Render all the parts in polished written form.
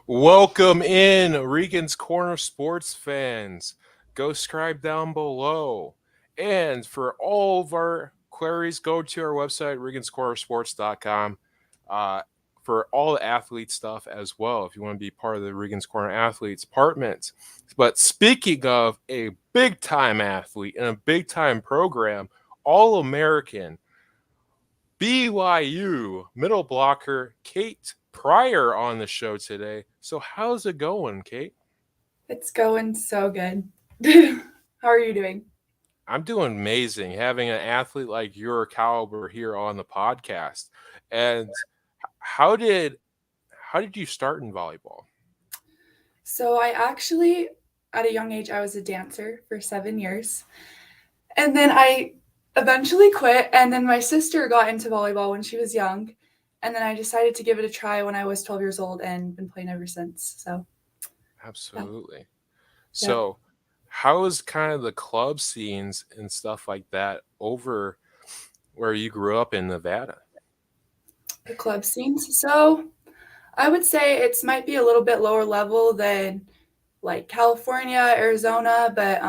Welcome in, Regan's Corner sports fans. Go subscribe down below. And for all of our queries, go to our website, reganscornersports.com, for all the athlete stuff as well, if you want to be part of the Regan's Corner Athletes department. But speaking of a big-time athlete and a big-time program, All-American, BYU Middleblocker, Kate Pryor on the show today. So how's it going, Kate? It's going so good. How are you doing? I'm doing amazing having an athlete like your caliber here on the podcast. And how did how did you start in volleyball? So, at a young age, I was a dancer for 7 years. And then I eventually quit. And then my sister got into volleyball when she was young. And then I decided to give it a try when I was 12 years old and been playing ever since. So, yeah. Absolutely. Yeah. So how is kind of the club scenes and stuff like that over where you grew up in Nevada? The club scenes. So, I would say it might be a little bit lower level than like California, Arizona, but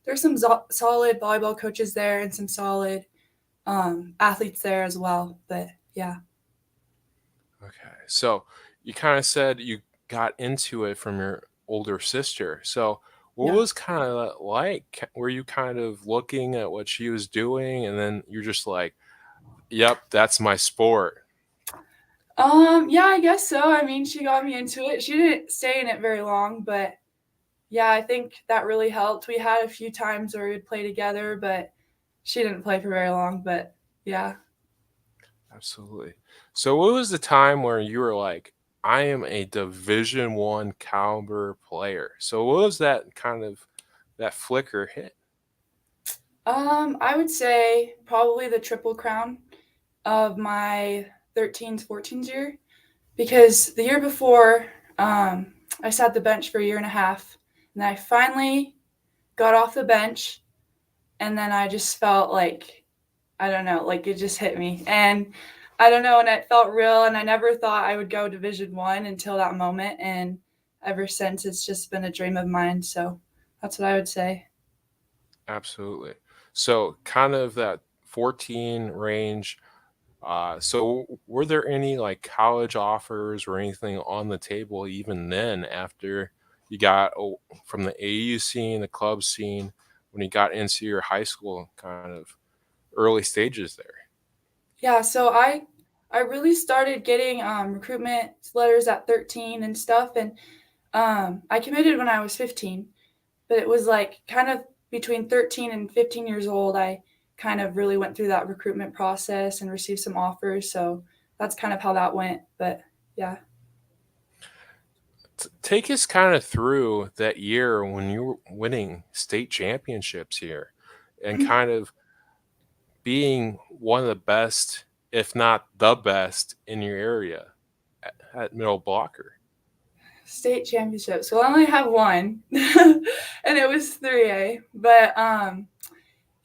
there's some solid volleyball coaches there and some solid athletes there as well. But yeah. Okay. So you kind of said you got into it from your older sister. So what Yeah. was kind of like? Were you kind of looking at what she was doing and then you're just like, yep, that's my sport? Yeah, I guess so. I mean, she got me into it. She didn't stay in it very long, but yeah, I think that really helped. We had a few times where we'd play together, but she didn't play for very long. But yeah. Absolutely. So what was the time where you were like, I am a Division 1 caliber player? So what was that kind of that flicker hit? I would say probably the triple crown of my 13th, 14th year because the year before, I sat the bench for a year and a half, and then I finally got off the bench, and then I just felt like I don't know, like it just hit me, and I don't know, and it felt real, and I never thought I would go Division 1 until that moment, and ever since it's just been a dream of mine. So that's what I would say. Absolutely. So kind of that 14 range. So were there any like college offers or anything on the table even then after you got from the AU scene, the club scene, when you got into your high school kind of early stages there? Yeah, so I really started getting recruitment letters at 13 and stuff, and I committed when I was 15, but it was like kind of between 13 and 15 years old. I kind of really went through that recruitment process and received some offers. So that's kind of how that went. But yeah. Take us kind of through that year when you were winning state championships here and kind of being one of the best, if not the best, in your area at Middle Blocker. State championships. Well, I only have one, and it was 3A. But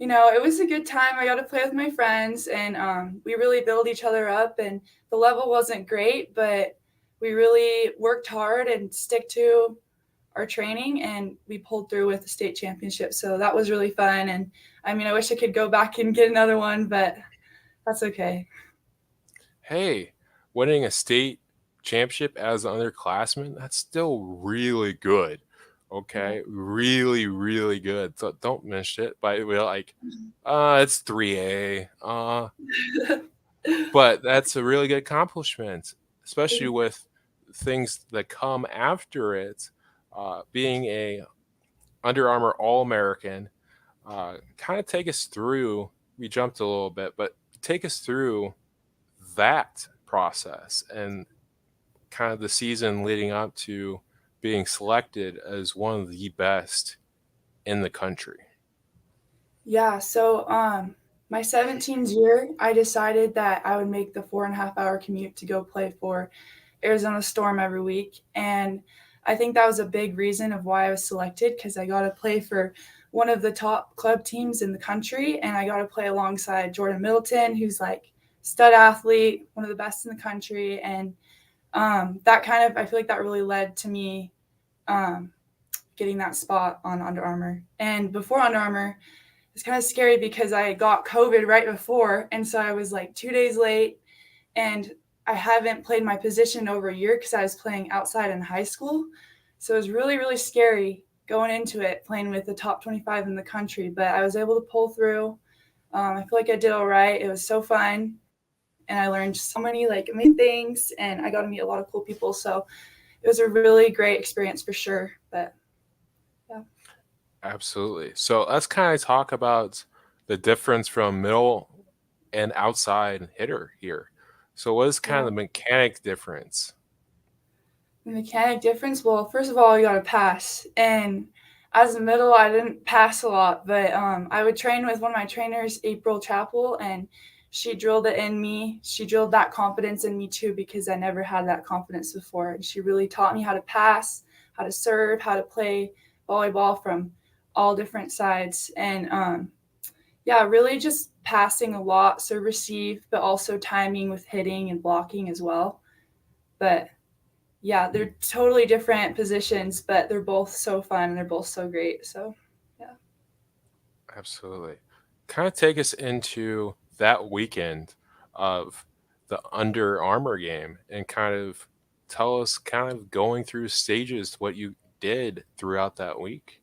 it was a good time. I got to play with my friends, and we really build each other up. And the level wasn't great, but we really worked hard and stick to our training, and we pulled through with the state championship. So that was really fun. And I mean, I wish I could go back and get another one, but that's okay. Hey, winning a state championship as an underclassman, that's still really good. Yeah. Okay, really, really good. So don't miss it. But we're like, it's 3A. But that's a really good accomplishment, especially with things that come after it. Being a Under Armour All American, kind of take us through. We jumped a little bit, but take us through that process and kind of the season leading up to being selected as one of the best in the country. Yeah, so my 17th year, I decided that I would make the 4.5 hour commute to go play for Arizona Storm every week. And I think that was a big reason of why I was selected because I got to play for one of the top club teams in the country. And I got to play alongside Jordan Middleton, who's like stud athlete, one of the best in the country. And That kind of, I feel like that really led to me um, getting that spot on Under Armour. And before Under Armour, it's kind of scary because I got COVID right before, and so I was like 2 days late, and I haven't played my position over a year because I was playing outside in high school. So it was really, really scary going into it, playing with the top 25 in the country. But I was able to pull through. I feel like I did all right. It was so fun, and I learned so many like amazing things, and I got to meet a lot of cool people. So it was a really great experience for sure. But yeah, Absolutely. So let's kind of talk about the difference from middle and outside hitter here. So what is kind of yeah. the mechanic difference? The mechanic difference? Well, first of all, you got to pass. And as a middle, I didn't pass a lot, but I would train with one of my trainers, April Chappell, and she drilled it in me. She drilled that confidence in me too because I never had that confidence before. And she really taught me how to pass, how to serve, how to play volleyball from all different sides. And yeah, really just passing a lot, serve receive, but also timing with hitting and blocking as well. But yeah, they're totally different positions, but they're both so fun and they're both so great. So, yeah. Absolutely. Kind of take us into that weekend of the Under Armour game and kind of tell us kind of going through stages what you did throughout that week.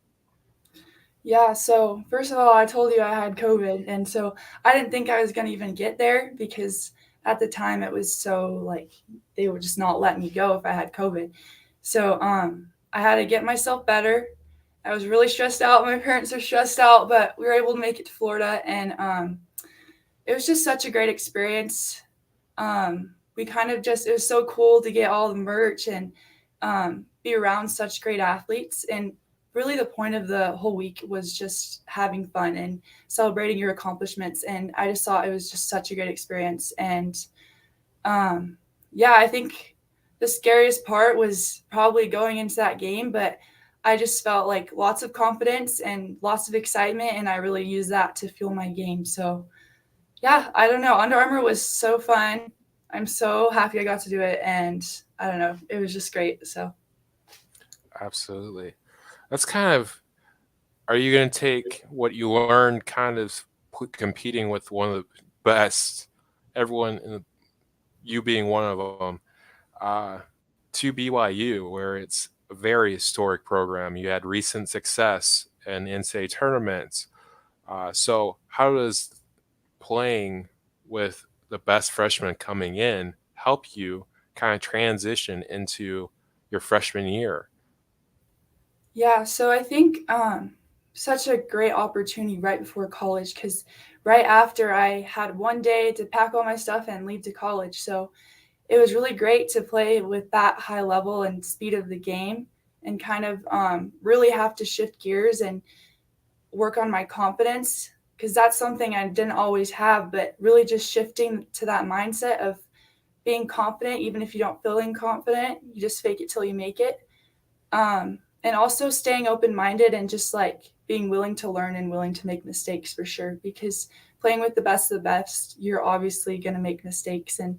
Yeah, so first of all, I told you I had COVID, and so I didn't think I was going to even get there because at the time it was so like they would just not let me go if I had COVID. So, I had to get myself better. I was really stressed out. My parents are stressed out, but we were able to make it to Florida, and it was just such a great experience. We kind of just, it was so cool to get all the merch and be around such great athletes. And really, the point of the whole week was just having fun and celebrating your accomplishments. And I just thought it was just such a great experience. And um, yeah, I think the scariest part was probably going into that game, but I just felt like lots of confidence and lots of excitement, and I really used that to fuel my game. So yeah, I don't know. Under Armour was so fun. I'm so happy I got to do it, and I don't know, it was just great. So Absolutely. That's kind of, are you going to take what you learned kind of competing with one of the best, everyone, in the, you being one of them, uh, to BYU, where it's a very historic program? You had recent success in NCAA tournaments. So, how does playing with the best freshmen coming in help you kind of transition into your freshman year? yeah, so I think such a great opportunity right before college because right after I had one day to pack all my stuff and leave to college. So it was really great to play with that high level and speed of the game and kind of really have to shift gears and work on my confidence because that's something I didn't always have, but really just shifting to that mindset of being confident, even if you don't feel confident, you just fake it till you make it. And also staying open minded and just like being willing to learn and willing to make mistakes for sure. Because playing with the best of the best, you're obviously going to make mistakes. And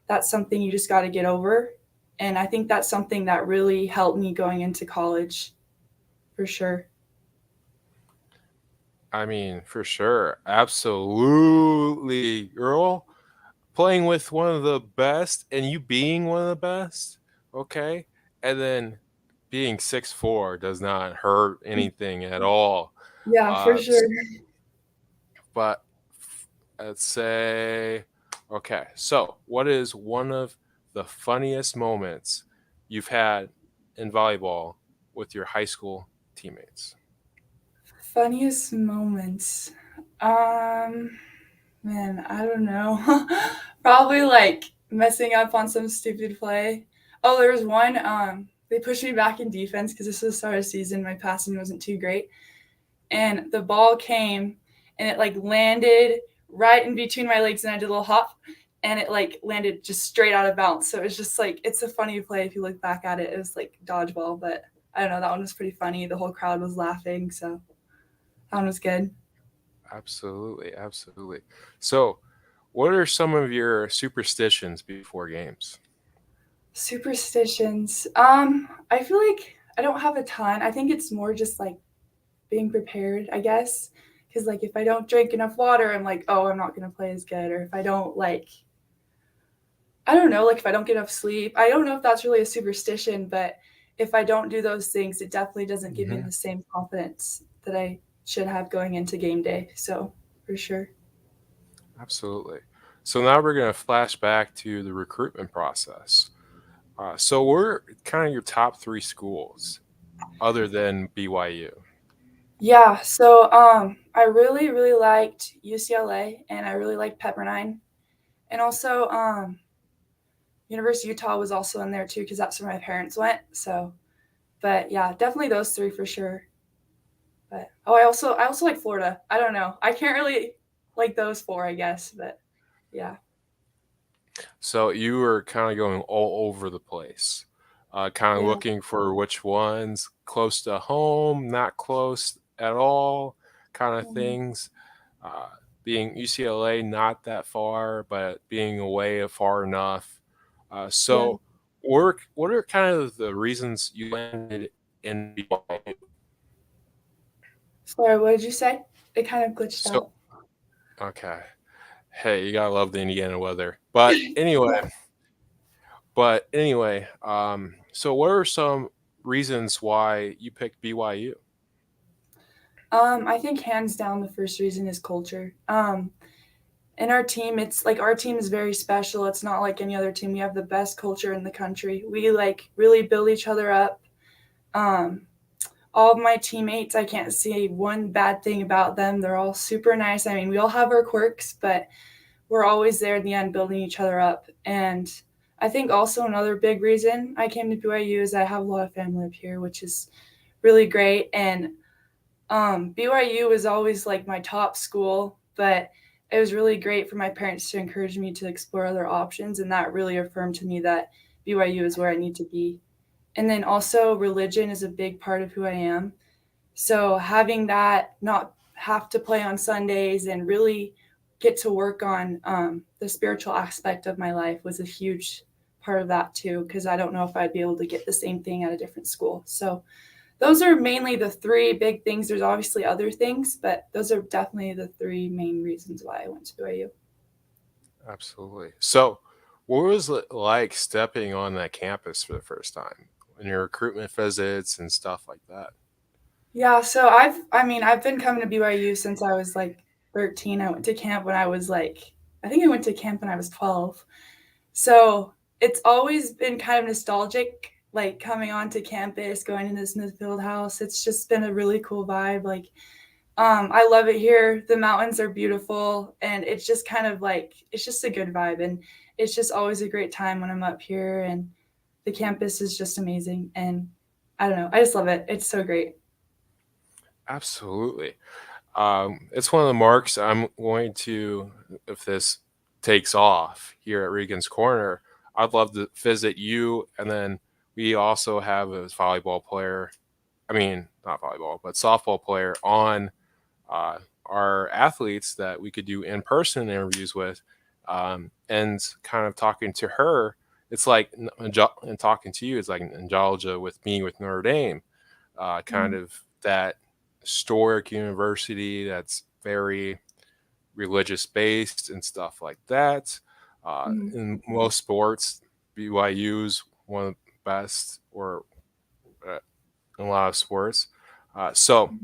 that's something you just got to get over. And I think that's something that really helped me going into college for sure. I mean, for sure. Absolutely, girl. Playing with one of the best and you being one of the best, okay? And then being 6'4" does not hurt anything at all. Yeah, for S sure. but let's say, okay, so what is one of the funniest moments you've had in volleyball with your high school teammates? Funniest moments. Um, Man, I don't know. Probably like messing up on some stupid play. Oh, there was one. They pushed me back in defense because this was the start of the season. My passing wasn't too great, and the ball came and it like landed right in between my legs, and I did a little hop, and it like landed just straight out of bounds. So it was just like it's a funny play if you look back at it. It was like dodgeball, but I don't know. That one was pretty funny. The whole crowd was laughing, so that one was good. Absolutely, absolutely. So, what are some of your superstitions before games? Superstitions. I feel like I don't have a ton. I think it's more just like being prepared, I guess. Because like if I don't drink enough water, I'm like, oh, I'm not gonna play as good. Or if I don't like, I don't know, like if I don't get enough sleep, I don't know if that's really a superstition, but if I don't do those things, it definitely doesn't give me Hmm. the same confidence that I should have going into game day. So for sure. Absolutely. So now we're going to flash back to the recruitment process. So we're kind of your top three schools other than BYU. Yeah, so I really, really liked UCLA and I really liked Pepperdine. And also University of Utah was also in there too because that's where my parents went. So but yeah, definitely those three for sure. But oh I also like Florida. I don't know. I can't really like those four, I guess, but yeah. So you were kind of going all over the place, kind of Yeah. looking for which ones close to home, not close at all, kind of Mhm. things. Uh, being UCLA, not that far, but being away far enough. Yeah. So, what are kind of the reasons you landed in BYU? Sorry, what did you say? It kind of glitched So, out. okay. Hey, you gotta love the Indiana weather. But anyway, so what are some reasons why you picked BYU? I think hands down the first reason is culture. In our team, it's like our team is very special. It's not like any other team. We have the best culture in the country. We like really build each other up. Um, all of my teammates, I can't see one bad thing about them. They're all super nice. I mean, we all have our quirks, but we're always there in the end building each other up. And I think also another big reason I came to BYU is I have a lot of family up here, which is really great. And BYU was always like my top school, but it was really great for my parents to encourage me to explore other options. And that really affirmed to me that BYU is where I need to be. And then also, religion is a big part of who I am. So having that not have to play on Sundays and really get to work on the spiritual aspect of my life was a huge part of that too, because I don't know if I'd be able to get the same thing at a different school. So those are mainly the three big things. There's obviously other things, but those are definitely the three main reasons why I went to BYU. Absolutely. So, what was it like stepping on that campus for the first time in your recruitment visits and stuff like that? Yeah, so I've been coming to BYU since I was like 13. I went to camp when I was like, I think I went to camp when I was 12. So it's always been kind of nostalgic, like coming onto campus, going into the Smithfield House. It's just been a really cool vibe. Like, I love it here. The mountains are beautiful, and it's just kind of like it's just a good vibe, and it's just always a great time when I'm up here. And the campus is just amazing, and I don't know, I just love it. It's so great. Absolutely. It's one of the marks I'm going to, if this takes off here at Regan's Corner, I'd love to visit you. And then we also have a volleyball player, I mean, not volleyball, but softball player on our athletes that we could do in person interviews with. And kind of talking to her, it's like, and talking to you, it's like nostalgia with me with Notre Dame, kind Mm-hmm. of that historic university that's very religious based and stuff like that. In most sports, BYU's one of the best, or uh, in a lot of sports. So,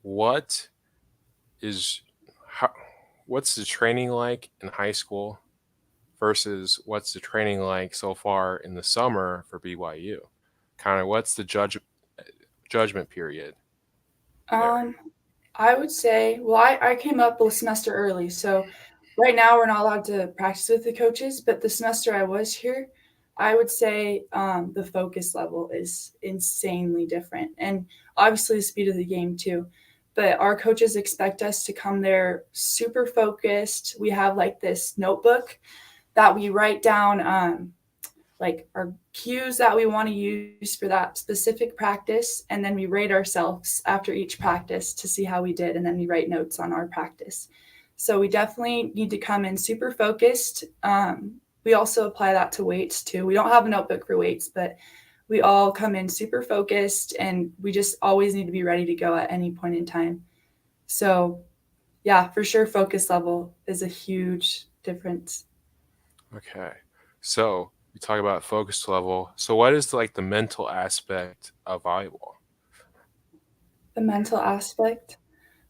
what is how, what's the training like in high school versus what's the training like so far in the summer for BYU? Kind of what's the judgment period there? Um, I would say, well, I came up a semester early. So right now we're not allowed to practice with the coaches, but the semester I was here, I would say the focus level is insanely different. And obviously the speed of the game too. But our coaches expect us to come there super focused. We have like this notebook that we write down like our cues that we want to use for that specific practice, and then we rate ourselves after each practice to see how we did, and then we write notes on our practice. So we definitely need to come in super focused. we also apply that to weights too. We don't have a notebook for weights, but we all come in super focused and we just always need to be ready to go at any point in time. So, yeah, for sure, focus level is a huge difference. Okay. So you talk about focus level. So what is like the mental aspect of volleyball? The mental aspect.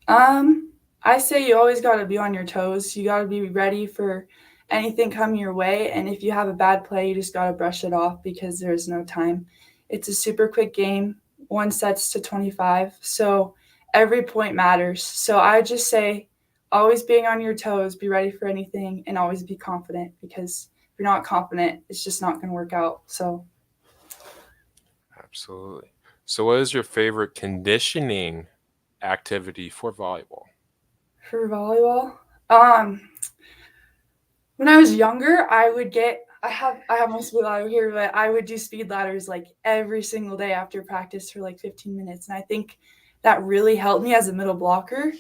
Um, I say you always got to be on your toes. You got to be ready for anything coming your way. And if you have a bad play, you just got to brush it off because there's no time. It's a super quick game, 1 sets to 25. So every point matters. So I just say always being on your toes, be ready for anything, and always be confident because if you're not confident, it's just not going to work out. So Absolutely. So what is your favorite conditioning activity for volleyball? for volleyball, um, when I was younger, I have my speed ladder here, but I would do speed ladders like every single day after practice for like 15 minutes. And I think that really helped me as a middle blocker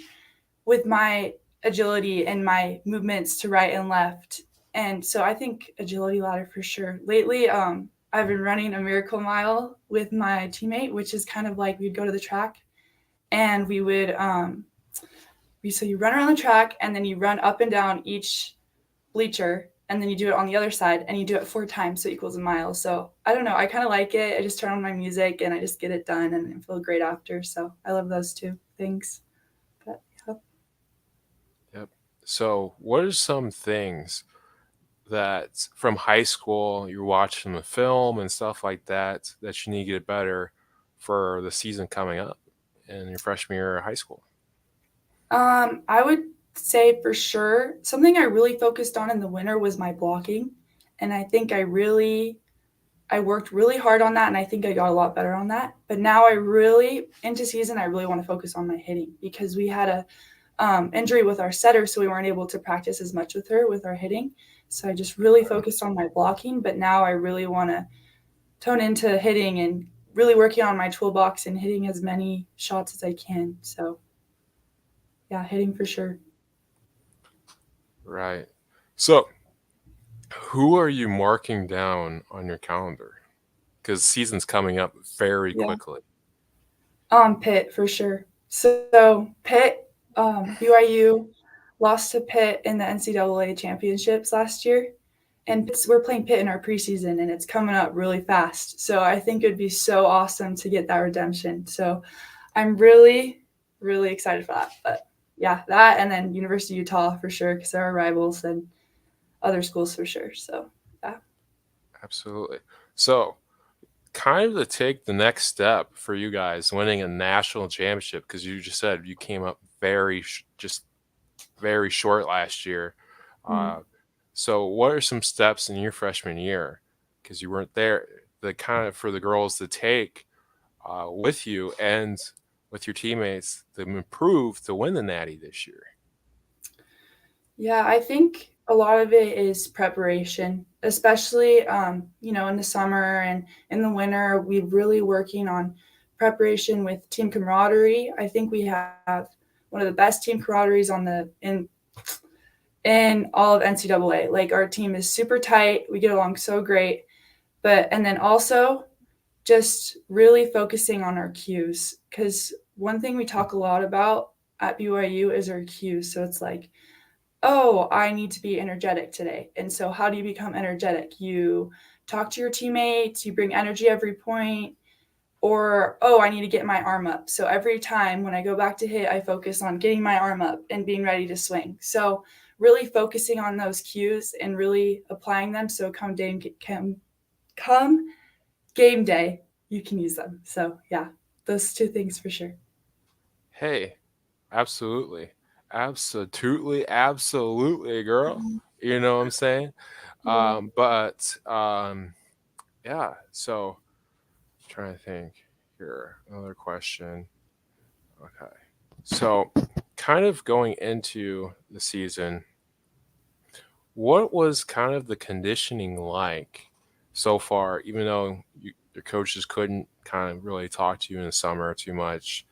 with my agility and my movements to right and left. And so I think agility ladder for sure. Lately, I've been running a miracle mile with my teammate, which is kind of like we'd go to the track and we would so you run around the track and then you run up and down each bleacher and then you do it on the other side and you do it 4 times so it equals a mile. So I don't know, I kind of like it. I just turn on my music and I just get it done and I feel great after. So I love those two things. But yeah. Yep. So what are some things that from high school you're watching the film and stuff like that you need to get better for the season coming up in your freshman year of high school? I would say for sure something I really focused on in the winter was my blocking, and I think I worked really hard on that, and I think I got a lot better on that. But now I really into season I really want to focus on my hitting because we had a injury with our setter, so we weren't able to practice as much with her with our hitting. So I just really focused on my blocking, but now I really want to tone into hitting and really working on my toolbox and hitting as many shots as I can. So yeah, hitting for sure. Right. So who are you marking down on your calendar? Because season's coming up very Yeah. quickly. Pitt for sure. So Pitt, BYU lost to Pitt in the NCAA championships last year, and we're playing Pitt in our preseason, and it's coming up really fast. So I think it'd be so awesome to get that redemption. So I'm really, really excited for that. But yeah, that and then University of Utah for sure because they're our rivals and other schools for sure. So yeah. Absolutely. So kind of to take the next step for you guys winning a national championship, because you just said you came up just very short last year. Mm. Uh, so what are some steps in your freshman year, because you weren't there, the kind of for the girls to take with you and with your teammates to improve to win the natty this year? Yeah, I think a lot of it is preparation, especially in the summer and in the winter. We're really working on preparation with team camaraderie. I think we have one of the best team camaraderies in all of NCAA. Like our team is super tight. We get along so great. And then also just really focusing on our cues because one thing we talk a lot about at BYU is our cues. So it's like, oh, I need to be energetic today. And so, how do you become energetic? You talk to your teammates, you bring energy every point, or, oh, I need to get my arm up. So, every time when I go back to hit, I focus on getting my arm up and being ready to swing. So, really focusing on those cues and really applying them. So, come game day, you can use them. So, yeah, those two things for sure. Hey, absolutely. Absolutely, absolutely, girl. You know what I'm saying? Yeah. Yeah, so trying to think here. Another question. Okay. So kind of going into the season, what was kind of the conditioning like so far, even though your coaches couldn't kind of really talk to you in the summer too much,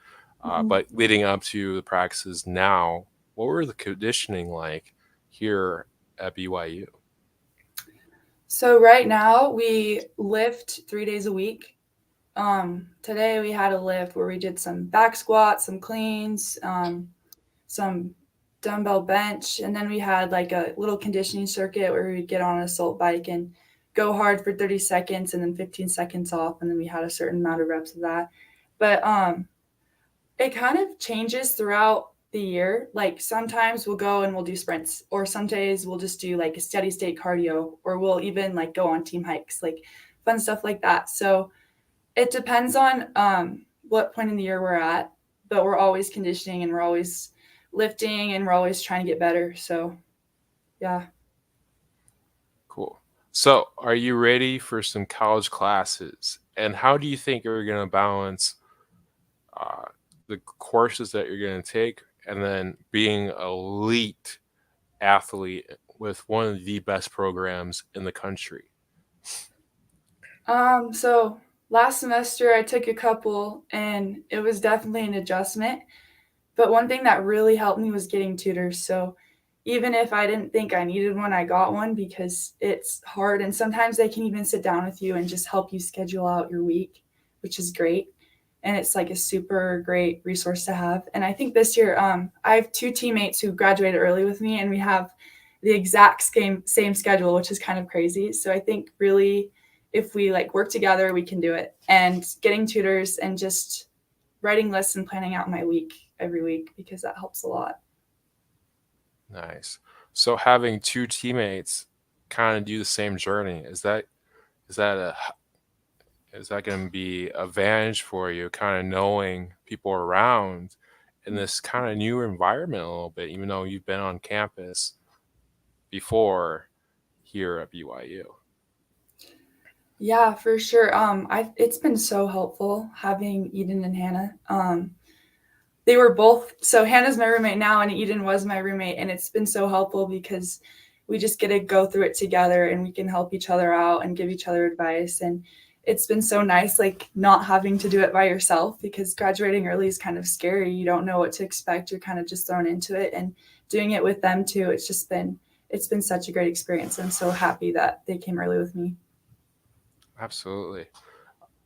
Mhm. but leading up to the practices now, what were the conditioning like here at BYU? So right now we lift 3 days a week. Today we had a lift where we did some back squats, some cleans, some dumbbell bench, and then we had like a little conditioning circuit where we would get on an assault bike and go hard for 30 seconds and then 15 seconds off, and then we had a certain amount of reps of that. But it kind of changes throughout the year. Like sometimes we'll go and we'll do sprints, or some days we'll just do like a steady state cardio, or we'll even like go on team hikes, like fun stuff like that. So it depends on what point in the year we're at, but we're always conditioning and we're always lifting and we're always trying to get better. So yeah. Cool. So, are you ready for some college classes? And how do you think you're going to balance uh, the courses that you're going to take and then being an elite athlete with one of the best programs in the country? So last semester I took a couple and it was definitely an adjustment. But one thing that really helped me was getting tutors. So even if I didn't think I needed one, I got one because it's hard. And sometimes they can even sit down with you and just help you schedule out your week, which is great. And it's like a super great resource to have. And I think this year, I have two teammates who graduated early with me, and we have the exact same schedule, which is kind of crazy. So I think really, if we like work together, we can do it. And getting tutors and just writing lists and planning out my week every week, because that helps a lot. Nice. So, having two teammates kind of do the same journey, is that a is that going to be advantage for you, kind of knowing people around in this kind of new environment a little bit, even though you've been on campus before here at BYU? Yeah, for sure. It's been so helpful having Eden and Hannah. They were both, so Hannah's my roommate now, and Eden was my roommate, and it's been so helpful because we just get to go through it together and we can help each other out and give each other advice. And it's been so nice, like not having to do it by yourself, because graduating early is kind of scary. You don't know what to expect. You're kind of just thrown into it, and doing it with them too. It's been such a great experience. I'm so happy that they came early with me. Absolutely.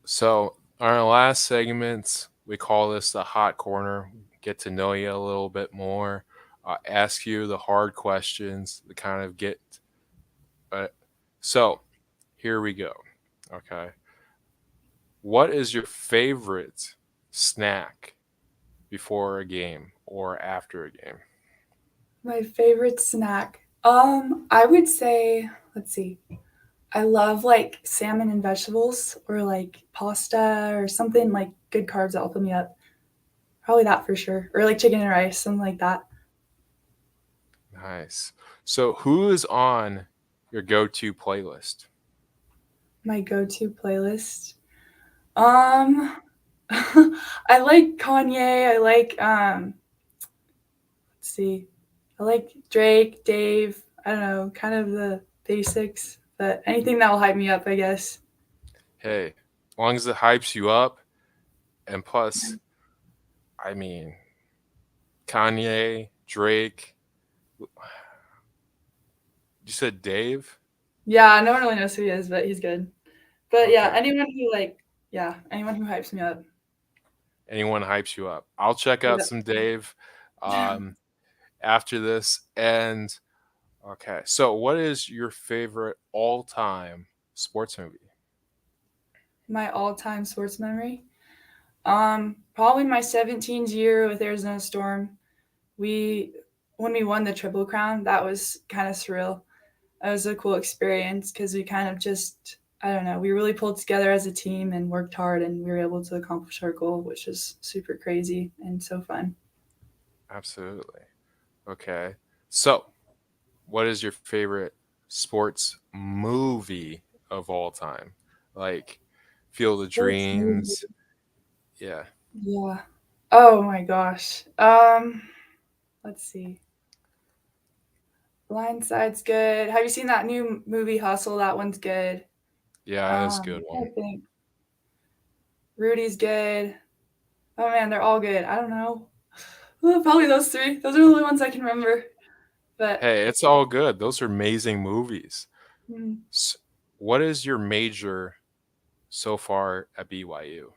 So, our last segments, we call this the hot corner. Get to know you a little bit more, ask you the hard questions to kind of get. Uh, so, here we go. Okay. What is your favorite snack before a game or after a game? My favorite snack. I would say, let's see. I love like salmon and vegetables, or like pasta or something like good carbs that'll fill me up. Probably that for sure. Or like chicken and rice, something like that. Nice. So, who is on your go to playlist? My go-to playlist. Um I like Kanye. I like let's see. I like Drake, Dave. I don't know, kind of the basics, but anything that will hype me up, I guess. Hey, as long as it hypes you up, and plus, I mean, Kanye, Drake, you said Dave? Yeah, no one really knows who he is, but he's good. But yeah, Okay. anyone who hypes me up. Anyone hypes you up. I'll check out Yeah. some Dave um, after this. And okay, so what is your favorite all time sports movie? My all-time sports memory. Probably my 17th year with Arizona Storm. We When we won the Triple Crown, that was kind of surreal. That was a cool experience because we kind of just, I don't know, we really pulled together as a team and worked hard, and we were able to accomplish our goal, which is super crazy and so fun. Absolutely. Okay. So, what is your favorite sports movie of all time? Like Field of Sports movie. Dreams. Yeah. Yeah. Oh my gosh. Let's see. Blindside's good. Have you seen that new movie Hustle? That one's good. Yeah, that's a good I one. think Rudy's good. Oh man, they're all good. I don't know. Well, probably those three. Those are the only ones I can remember. But Hey, it's all good. Those are amazing movies. mm, What is your major so far at BYU?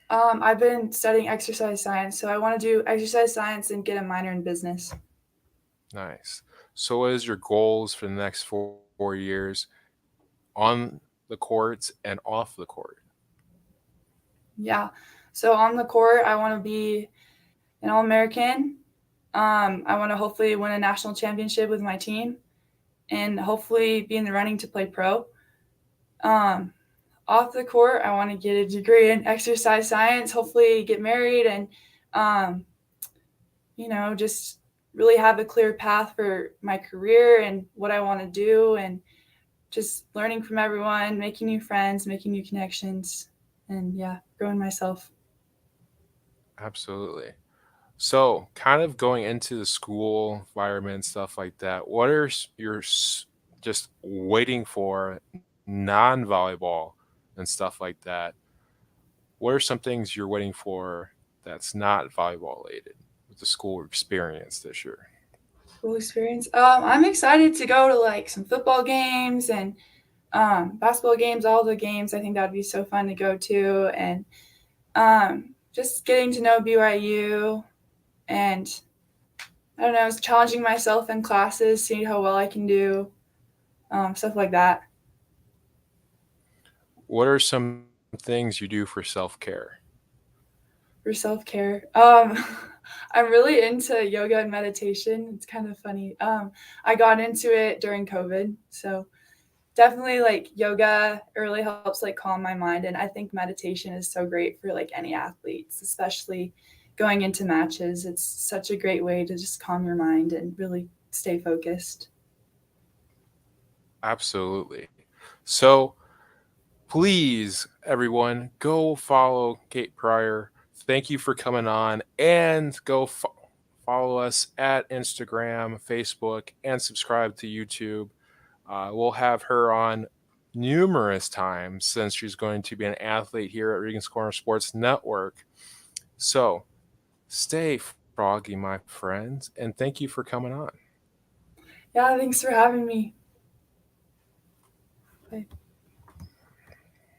I've been studying exercise science, so I want to do exercise science and get a minor in business. Nice. So, what is your goals for the next 4 years on the courts and off the court? Yeah. So on the court, I want to be an All American. I want to hopefully win a national championship with my team and hopefully be in the running to play pro. Um, Off the court, I want to get a degree in exercise science, hopefully get married and, um, just really have a clear path for my career and what I want to do and just learning from everyone, making new friends, making new connections, and yeah, growing myself. Absolutely. So, kind of going into the school environment, stuff like that, what are just waiting for non volleyball and stuff like that? What are some things you're waiting for that's not volleyball related with the school experience this year? Cool experience. I'm excited to go to like some football games and basketball games, all the games. I think that would be so fun to go to, and just getting to know BYU and I don't know, challenging myself in classes, seeing how well I can do, stuff like that What are some things you do for self care? for self care. I'm really into yoga and meditation. It's kind of funny. I got into it during COVID, so definitely like yoga it really helps like calm my mind, and I think meditation is so great for like any athletes, especially going into matches. It's such a great way to just calm your mind and really stay focused. Absolutely. So, please, everyone, go follow Kate Pryor. Thank you for coming on and go follow us at Instagram, Facebook, and subscribe to YouTube. We'll have her on numerous times since she's going to be an athlete here at Regan's Corner Sports Network. So stay froggy, my friends, and thank you for coming on. Yeah, thanks for having me. Bye.